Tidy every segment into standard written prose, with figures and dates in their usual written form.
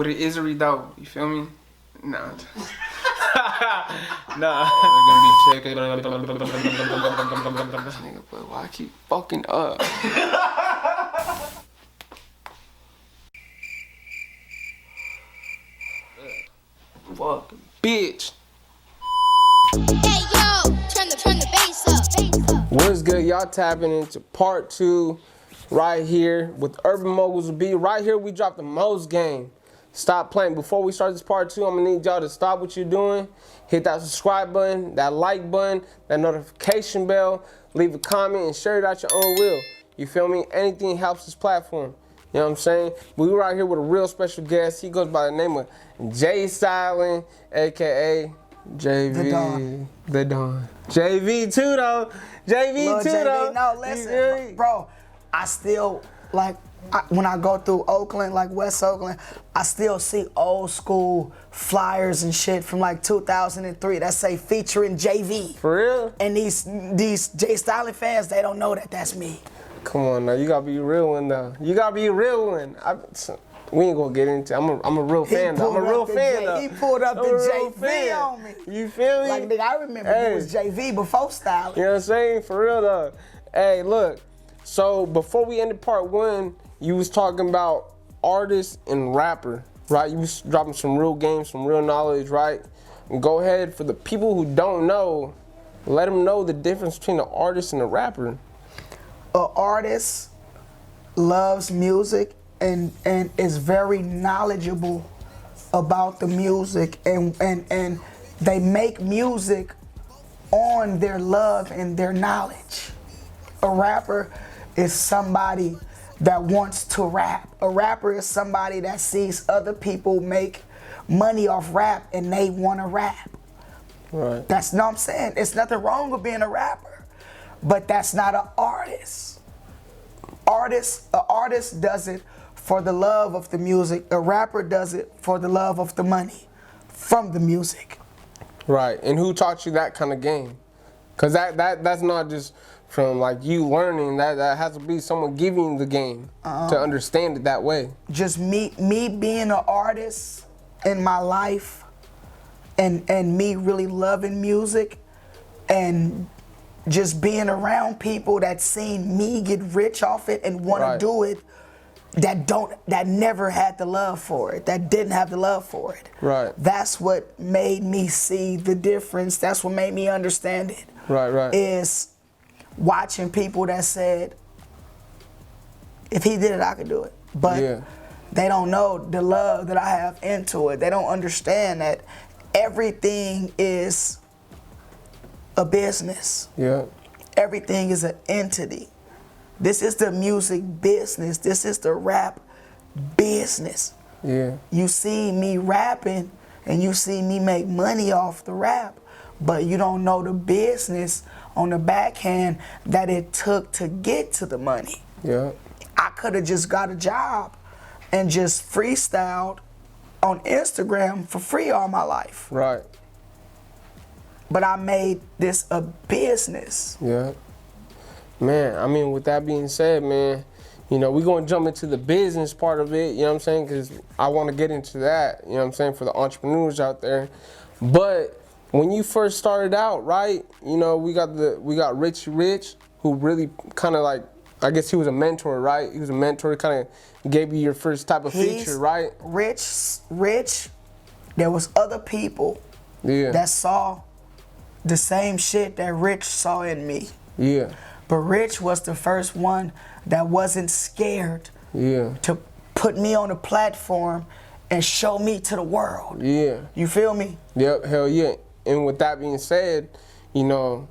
with an Isery though. You feel me? Nah. Nah. They're gonna be checking. Nigga, but why I keep fucking up? Fucking bitch. Hey yo, turn the bass up. What's good? Y'all tapping into part 2 right here with Urban Moguls B. Right here we dropped the most game. Stop playing. Before we start this part 2, I'm gonna need y'all to stop what you're doing. Hit that subscribe button, that like button, that notification bell. Leave a comment and share it out your own will. You feel me? Anything helps this platform. You know what I'm saying? We were out here with a real special guest. He goes by the name of Stalin, aka JV. The Don. JV too though. JV too though. No, listen, bro. I still when I go through Oakland, like West Oakland, I still see old school flyers and shit from like 2003 that say featuring JV. For real? And these J Stalin fans, they don't know that that's me. Come on now, you gotta be a real one though. You gotta be a real one. We ain't gonna get into. I'm a real fan though. I'm a real fan though. He pulled up the JV on me. You feel me? Like nigga, I remember he was JV before Stalin. You know what I'm saying? For real though. Hey, look. So before we ended part 1, you was talking about artist and rapper, right? You was dropping some real games, some real knowledge, right? And go ahead, for the people who don't know, let them know the difference between the artist and the rapper. An artist loves music and is very knowledgeable about the music and they make music on their love and their knowledge. A rapper is somebody that wants to rap. A rapper is somebody that sees other people make money off rap and they want to rap. Right. That's what I'm saying. It's nothing wrong with being a rapper, but that's not an artist. An artist does it for the love of the music. A rapper does it for the love of the money from the music. Right. And who taught you that kind of game? Because that's not just from like you learning, that has to be someone giving you the game to understand it that way. Just me being an artist in my life and me really loving music and just being around people that seen me get rich off it and want to do it, that never had the love for it, that didn't have the love for it. Right. That's what made me see the difference. That's what made me understand it. Right. Is watching people that said, if he did it, I could do it. But they don't know the love that I have into it. They don't understand that everything is a business. Yeah. Everything is an entity. This is the music business. This is the rap business. Yeah. You see me rapping and you see me make money off the rap, but you don't know the business on the backhand that it took to get to the money. Yeah. I could have just got a job and just freestyled on Instagram for free all my life. Right. But I made this a business. Yeah. Man, I mean, with that being said, man, you know, we're going to jump into the business part of it, you know what I'm saying? Because I want to get into that, you know what I'm saying, for the entrepreneurs out there. But when you first started out, right, you know, we got Richie Rich, who really kind of like, I guess he was a mentor, right? He was a mentor, kind of gave you your first type of feature, right? Rich, there was other people that saw the same shit that Rich saw in me. Yeah. But Rich was the first one that wasn't scared to put me on a platform and show me to the world. Yeah. You feel me? Yep, hell yeah. And with that being said, you know,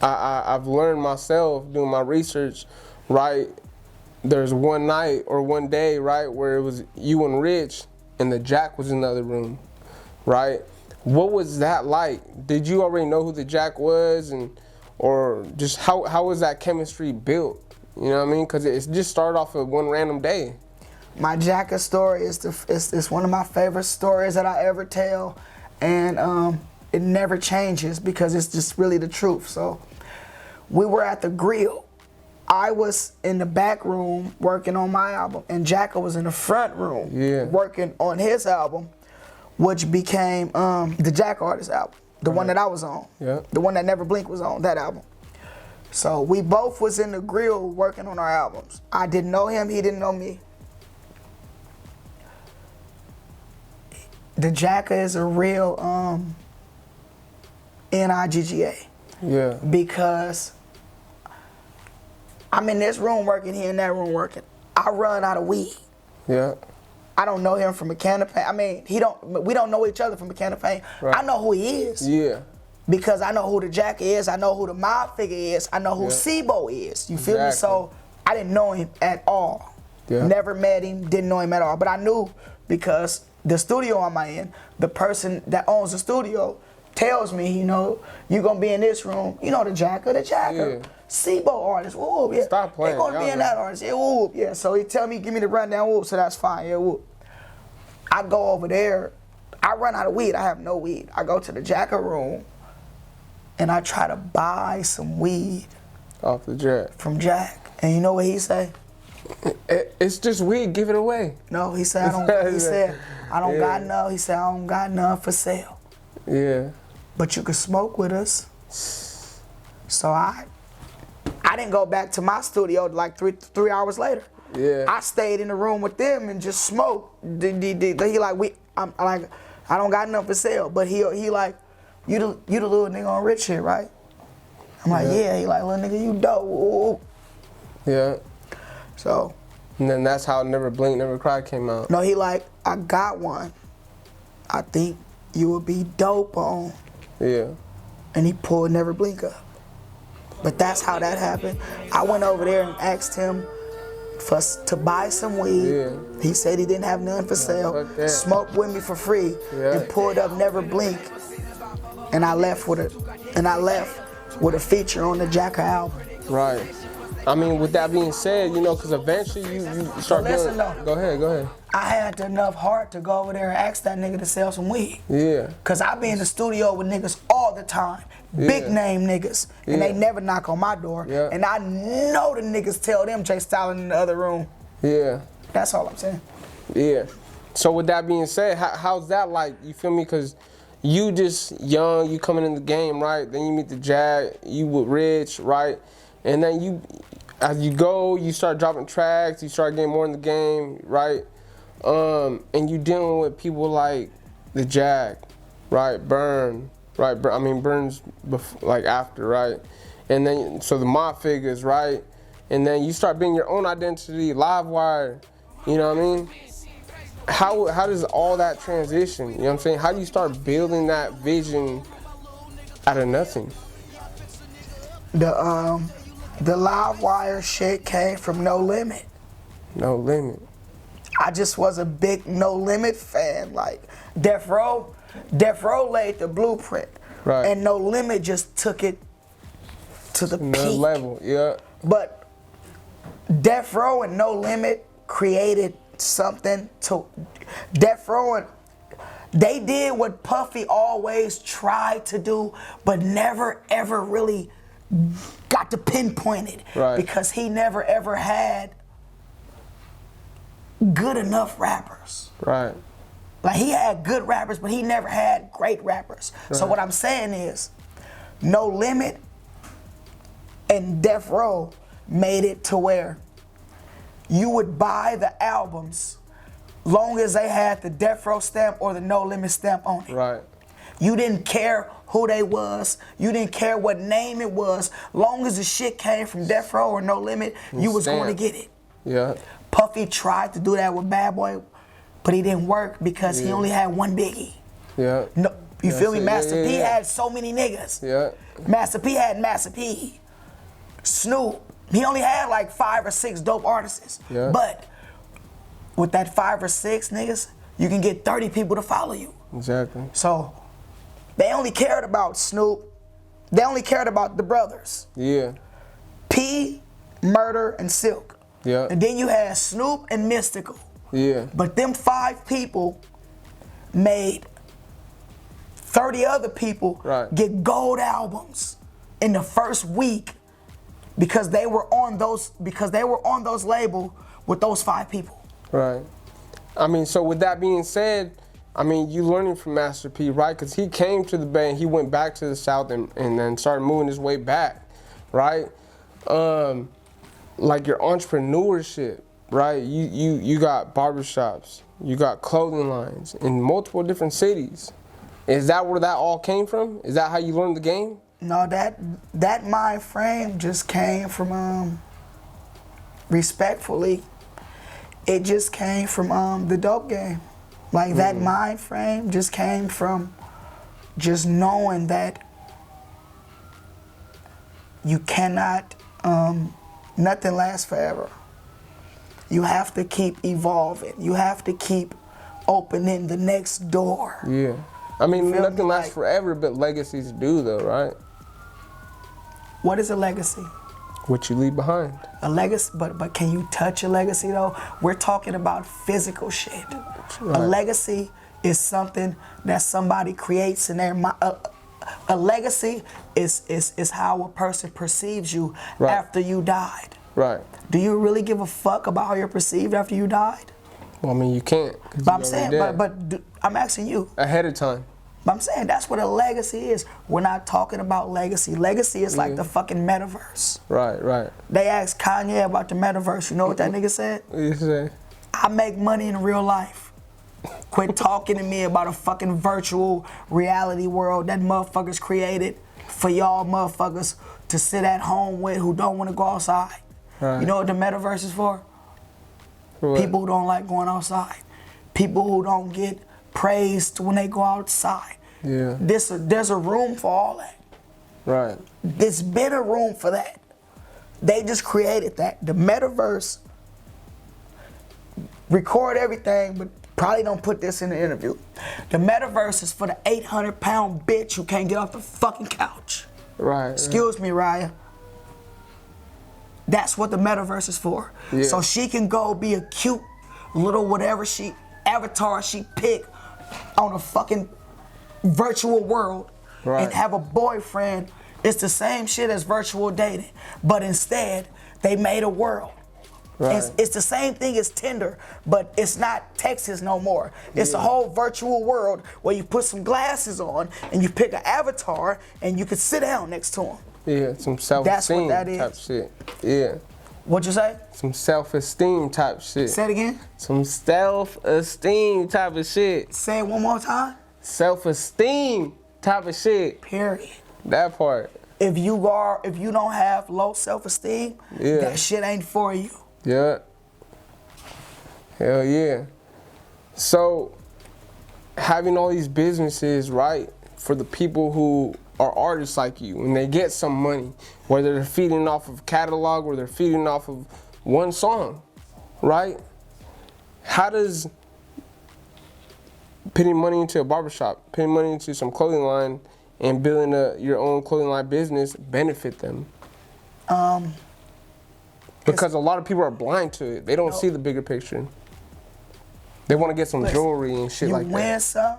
I've learned myself doing my research, right? There's one night or one day, right, where it was you and Rich and the Jack was in the other room, right? What was that like? Did you already know who the Jack was, or just how was that chemistry built? You know what I mean? Because it just started off of one random day. My Jacka story is one of my favorite stories that I ever tell, and it never changes because it's just really the truth. So we were at the grill. I was in the back room working on my album, and Jacka was in the front room working on his album, which became the Jacka Artist album, the one that I was on, the one that Never Blink was on, that album. So we both was in the grill working on our albums. I didn't know him, he didn't know me. The Jacka is a real N-I-G-G-A. Yeah. Because I'm in this room working, he in that room working. I run out of weed. Yeah. I don't know him from a can of paint. I mean, we don't know each other from a can of paint. Right. I know who he is. Yeah. Because I know who the Jacka is, I know who the mob figure is, I know who Sibo is. You feel me? So I didn't know him at all. Yeah. Never met him, didn't know him at all. But I knew because the studio on my end, the person that owns the studio tells me, you know, you're gonna be in this room. You know the Jacka. Yeah. Sibo artist, whoop, yeah. Stop playing. They're gonna be in that artist, yeah, whoop, yeah. So he tell me, give me the rundown, whoop, so that's fine, yeah, whoop. I go over there, I run out of weed, I have no weed. I go to the Jacka room, and I try to buy some weed. Off the Jack. From Jack. And you know what he say? It's just weed, give it away. No, he said, I don't got enough. He said, I don't got enough for sale. Yeah. But you can smoke with us. So I didn't go back to my studio like three hours later. Yeah. I stayed in the room with them and just smoked. He like, I'm like, I don't got enough for sale. But he like, you the little nigga on Rich shit, right? I'm like, yeah. He like, little nigga, you dope. Ooh. Yeah. So. And then that's how Never Blink, Never Cry came out. No, he like, I got one. I think you would be dope on. Yeah. And he pulled Never Blink up. But that's how that happened. I went over there and asked him to buy some weed. Yeah. He said he didn't have none for sale. Smoked with me for free and pulled up Never Blink. And I left with a feature on the Jacka album. Right. I mean, with that being said, you know, because eventually you start listen, doing. though. Go ahead. I had enough heart to go over there and ask that nigga to sell some weed. Yeah. Because I be in the studio with niggas all the time. Big name niggas. And they never knock on my door. Yeah. And I know the niggas tell them Jay Stalin in the other room. Yeah. That's all I'm saying. Yeah. So with that being said, how's that like? You feel me? Because you just young, you coming in the game, right? Then you meet the Jag, you with Rich, right? And then as you go, you start dropping tracks, you start getting more in the game, right? And you dealing with people like the Jag, right? Burn, right? I mean, Burn's like after, right? And then, so the mob figures, right? And then you start being your own identity, Livewire, you know what I mean? How does all that transition, you know what I'm saying? How do you start building that vision out of nothing? The Livewire shit came from No Limit. No Limit. I just was a big No Limit fan. Like, Death Row laid the blueprint. Right. And No Limit just took it to the peak. Level, yeah. But Death Row and No Limit created something to Death Row, and they did what Puffy always tried to do, but never ever really got to pinpoint it. Right. Because he never ever had good enough rappers. Right. Like, he had good rappers, but he never had great rappers. Right. So what I'm saying is, No Limit and Death Row made it to where you would buy the albums long as they had the Death Row stamp or the No Limit stamp on it. Right. You didn't care who they was. You didn't care what name it was. Long as the shit came from Death Row or No Limit, you was going to get it. Yeah. Puffy tried to do that with Bad Boy, but he didn't work because he only had one Biggie. Yeah. No, you feel me? Master P yeah. had so many niggas. Yeah. Master P had Master P. Snoop, he only had like 5 or 6 dope artists. Yeah. But with that 5 or 6 niggas, you can get 30 people to follow you. Exactly. So they only cared about Snoop. They only cared about the brothers. Yeah. P, Murder, and Silk. Yeah. And then you had Snoop and Mystical. Yeah. But them 5 people made 30 other people get gold albums in the first week because they were on those label with those 5 people. Right. I mean, so with that being said, I mean, you learning from Master P, right? Because he came to the Bay and he went back to the South and then started moving his way back, right? Like your entrepreneurship, right? You got barbershops, you got clothing lines in multiple different cities. Is that where that all came from? Is that how you learned the game? No, that mind frame just came from respectfully, it just came from the dope game. Like that mind frame just came from just knowing that you cannot, nothing lasts forever. You have to keep evolving. You have to keep opening the next door. Yeah. I mean, nothing lasts Like, forever, but legacies do, though, right? what is a legacy? What you leave behind. A legacy, but can you touch a legacy though? We're talking about physical shit. Right. A legacy is something that somebody creates in their mind. A legacy is how a person perceives you Right. after you died. Right. Do you really give a fuck about how you're perceived after you died? Well, I mean, you can't. 'Cause But you I'm saying, already but I'm asking you. ahead of time. But I'm saying that's what a legacy is. We're not talking about legacy. Legacy is like the fucking metaverse. Right, right. They asked Kanye about the metaverse. You know what that nigga said? What you say? I make money in real life. Quit talking to me about a fucking virtual reality world that motherfuckers created for y'all motherfuckers to sit at home with who don't want to go outside. Right. You know what the metaverse is for? For what? People who don't like going outside. People who don't get praised when they go outside. Yeah. There's a room for all that. Right. There's been a room for that. They just created that. The metaverse, record everything, but probably don't put this in the interview. The metaverse is for the 800-pound bitch who can't get off the fucking couch. Right. Excuse me, Raya. That's what the metaverse is for. Yeah. So she can go be a cute little whatever avatar she pick on a fucking virtual world Right. and have a boyfriend. It's the same shit as virtual dating, but instead they made a world. Right. It's the same thing as Tinder, but it's not Texas no more. It's a whole virtual world where you put some glasses on and you pick an avatar and you can sit down next to him. Yeah, some self-esteem that is. type shit. Yeah. What'd you say? Some self-esteem type shit. Say it again. Some self-esteem type of shit. Say it one more time. Self-esteem type of shit. Period. That part. If you don't have low self-esteem, Yeah. that shit ain't for you. Yeah. Hell yeah. So, having all these businesses, right, for the people who are artists like you, and they get some money, whether they're feeding off of catalog or they're feeding off of one song, right? How does putting money into a barbershop, putting money into some clothing line, and building your own clothing line business benefit them? Because a lot of people are blind to it. They don't see the bigger picture. They want to get some Listen, jewelry and shit like You win that. some,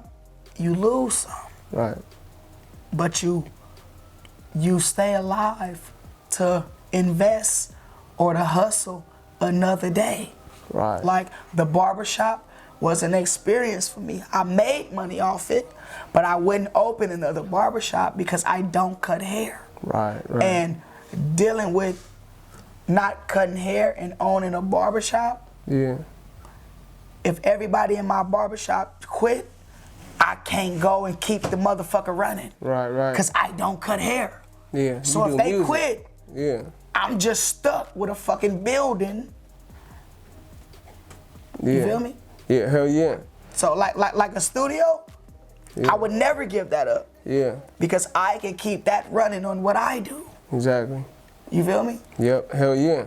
you lose some. Right. But you stay alive to invest or to hustle another day. Right. Like the barbershop was an experience for me. I made money off it, but I wouldn't open another barbershop because I don't cut hair. Right, right. And dealing with not cutting hair and owning a barbershop, Yeah. if everybody in my barbershop quit, I can't go and keep the motherfucker running. Right, right. Because I don't cut hair. Yeah. So you if do they music. quit, Yeah. I'm just stuck with a fucking building. Yeah. You feel me? Yeah, hell yeah. So like a studio, I would never give that up. Yeah. Because I can keep that running on what I do. Exactly. You feel me? Yep, hell yeah.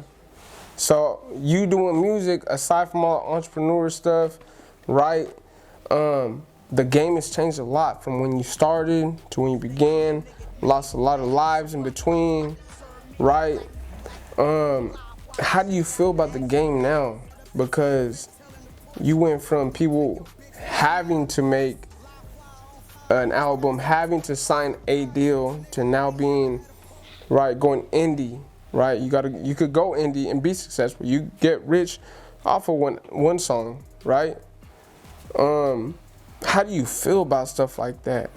So you doing music aside from all the entrepreneur stuff, right? The game has changed a lot from when you started to when you began. Lost a lot of lives in between, right? How do you feel about the game now? Because you went from people having to make an album, having to sign a deal, to now being, right, going indie, right? You could go indie and be successful. You get rich off of one song, right? How do you feel about stuff like that?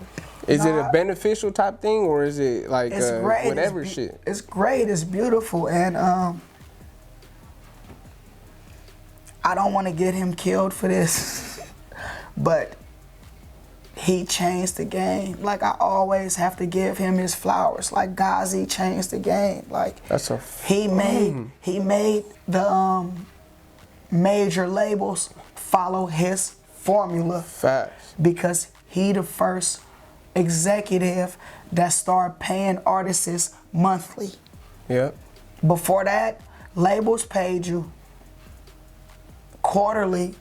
Is it a beneficial type thing, or is it like whatever shit? It's great. It's beautiful, and I don't want to get him killed for this, but he changed the game. Like, I always have to give him his flowers. Like, Ghazi changed the game. Like, he made the major labels follow his formula. Facts. Because he the first executive that started paying artists monthly. Yeah. Before that, labels paid you quarterly,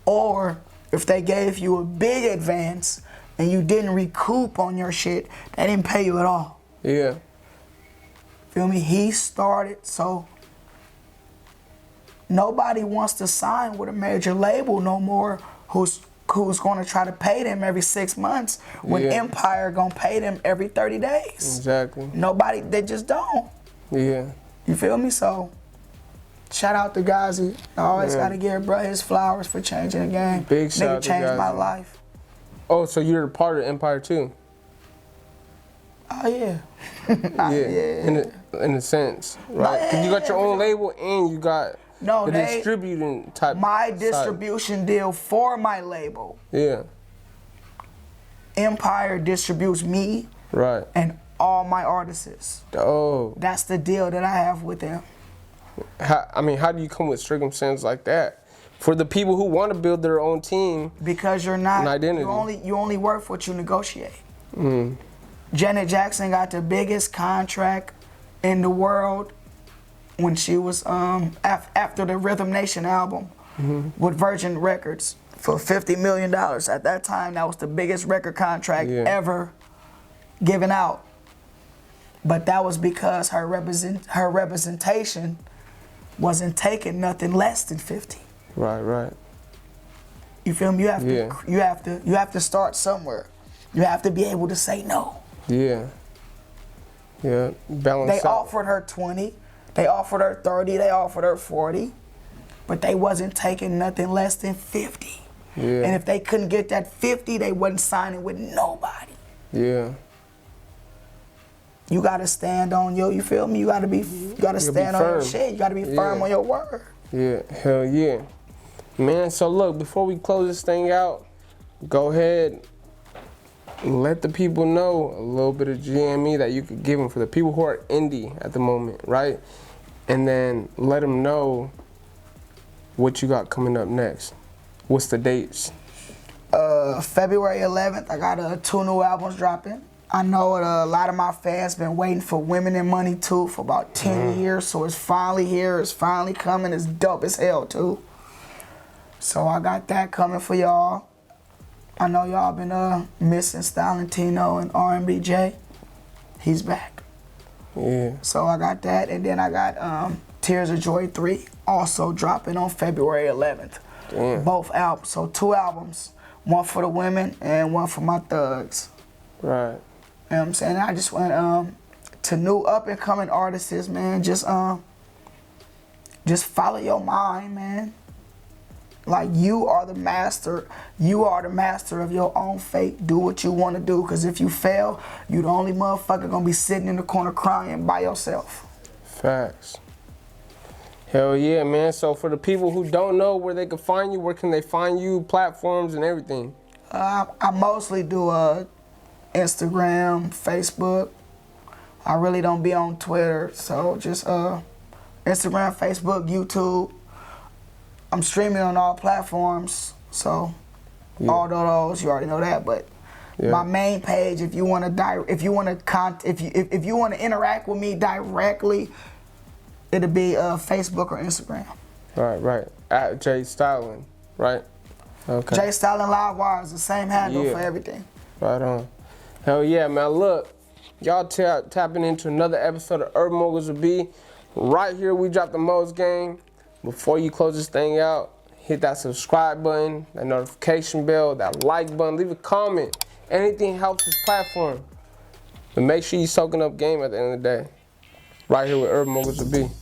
or if they gave you a big advance and you didn't recoup on your shit, they didn't pay you at all. Yeah. Feel me? He started, so nobody wants to sign with a major label no more who's going to try to pay them every 6 months when Empire going to pay them every 30 days. Exactly. Nobody, they just don't. Yeah. You feel me? So, shout out to Ghazi. I always got to give bro his flowers for changing the game. Big shout out to changed my Ghazi. life. Oh, so you're a part of Empire too? Oh, yeah. Yeah. In a sense, right? 'Cause you got your own label and you got the distributing type. My distribution deal for my label. Yeah. Empire distributes me. Right. And all my artists. Oh. That's the deal that I have with them. How do you come with circumstances like that? For the people who want to build their own team. Because you're not. An identity. You only worth what you negotiate. Janet Jackson got the biggest contract in the world when she was after the Rhythm Nation album with Virgin Records for $50 million. At that time, that was the biggest record contract ever given out. But that was because her representation wasn't taking nothing less than 50. Right. You feel me? You have to start somewhere. You have to be able to say no. Yeah. Balance They out. offered her 20, they offered her 30, they offered her 40, but they wasn't taking nothing less than 50. Yeah. And if they couldn't get that 50, they wasn't signing with nobody. Yeah. You gotta stand on you feel me? You gotta stand on your shit. You gotta be firm on your word. Yeah, hell yeah. Man, so look, before we close this thing out, go ahead, let the people know a little bit of GME that you could give them for the people who are indie at the moment, right? And then let them know what you got coming up next. What's the dates? February 11th, I got 2 new albums dropping. I know a lot of my fans been waiting for Women and Money 2 for about 10 years, so it's finally here, it's finally coming, it's dope as hell too. So I got that coming for y'all. I know y'all been missing Stalin and R&B J. He's back. Yeah. So I got that, and then I got Tears of Joy 3 also dropping on February 11th. Damn. Both albums, so 2 albums, one for the women and one for my thugs. Right. You know what I'm saying? I just went to new up and coming artists, man. Just follow your mind, man. Like, you are the master. You are the master of your own fate. Do what you want to do, because if you fail, you the only motherfucker gonna be sitting in the corner crying by yourself. Facts. Hell yeah, man. So for the people who don't know where they can find you, where can they find you, platforms and everything? I mostly do Instagram, Facebook. I really don't be on Twitter, so just Instagram, Facebook, YouTube. I'm streaming on all platforms, so all of those, you already know that. But my main page, if you want to interact with me directly, it'll be Facebook or Instagram. Right. At J Stalin, right? Okay. J Stalin Livewire is the same handle for everything. Right on. Hell yeah, man. Look, y'all tapping into another episode of Urban Moguls with B. Right here, we dropped the most game. Before you close this thing out, hit that subscribe button, that notification bell, that like button, leave a comment. Anything helps this platform. But make sure you're soaking up game at the end of the day. Right here with Urban Moguls will be.